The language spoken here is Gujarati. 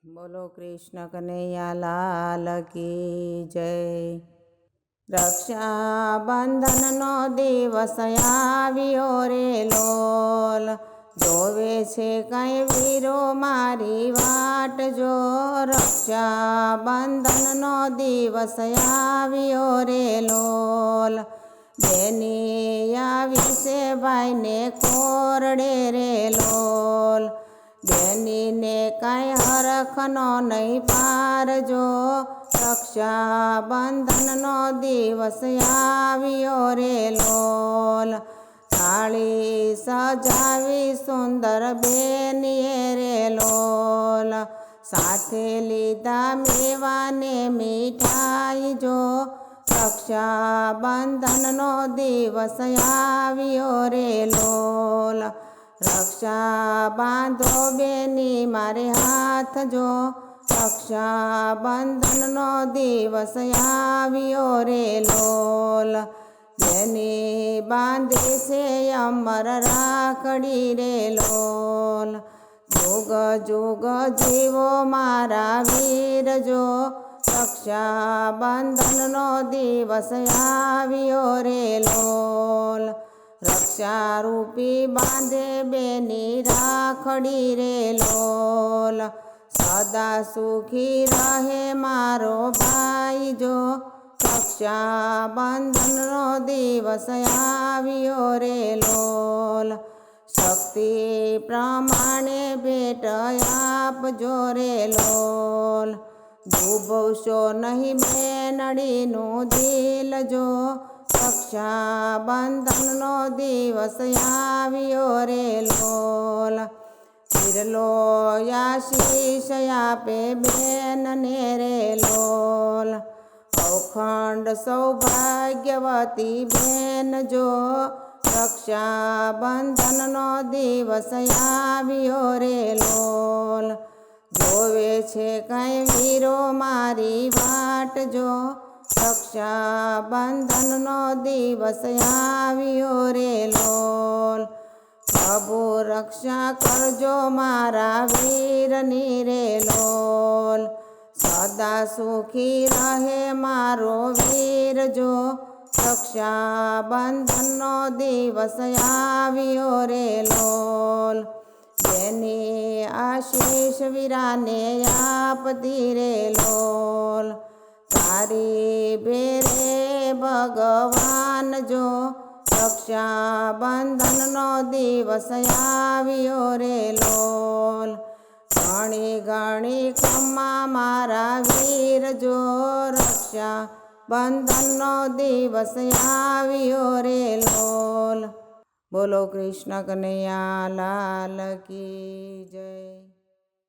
બોલો કૃષ્ણ કનૈયા લાલ કી જય। રક્ષાબંધનનો દિવસ આવ્યો રે લોલ, જોવે છે કઈ વીરો મારી વાટ જો। રક્ષાબંધનનો દિવસ આવ્યો રે લોલ, બેની આવી છે ભાઈને કોરડે રે લોલ। બેનીને કાંઈ હરખનો નહીં પારજો, રક્ષાબંધનનો દિવસ આવ્યો રે લોલ। થાળી સજાવી સુંદર બેનીએ રે લોલ, સાથે લીધા મેવાને મીઠાઈ જો। રક્ષાબંધનનો દિવસ આવ્યો રે લોલ, રક્ષા બાંધો બેની મારે હાથ જો। રક્ષાબંધનનો દિવસ આવ્યો રે લોલ, બેની બાંધે છે અમર રાખડી રે લોલ। જુગ જુગ જીવો મારા વીર જો, રક્ષાબંધનનો દિવસ આવ્યો રે લોલ। રક્ષારૂપી બાંધે બેની રાખડી રે લોલ, સદા સુખી રહે મારો ભાઈ જો। રક્ષાબંધનનો દિવસ આવ્યો રે લોલ, શક્તિ પ્રમાણે ભેટ આપજો રે લોલ। ડૂબવશો નહીં બેનડીનું દિલ જો, રક્ષાબંધનનો દિવસ આવ્યો રે લોલ। વિરલો આશીષ આપે બેનને રે લોલ, અખંડ સૌભાગ્યવતી બેન જો। રક્ષાબંધનનો દિવસ આવ્યો રે લોલ, જોવે છે કઈ વીરો મારી વાટ જો। રક્ષાબંધનનો દિવસ આવ્યો રે લોલ, પ્રભુ રક્ષા કરજો મારા વીરની રે લોલ। સદા સુખી રહે મારો વીર જો, રક્ષાબંધનનો દિવસ આવ્યો રે લોલ। બેની આશીષ વીરાને આપતી રે લોલ, તારી બેરે ભગવાન જો। રક્ષાબંધનનો દિવસ આવ્યો રે લોલ, ઘણી ઘણી ખમ્મા મારા વીર જો। રક્ષાબંધનનો દિવસ આવ્યો રે લોલ। બોલો કૃષ્ણ કનૈયા લાલ કી જય।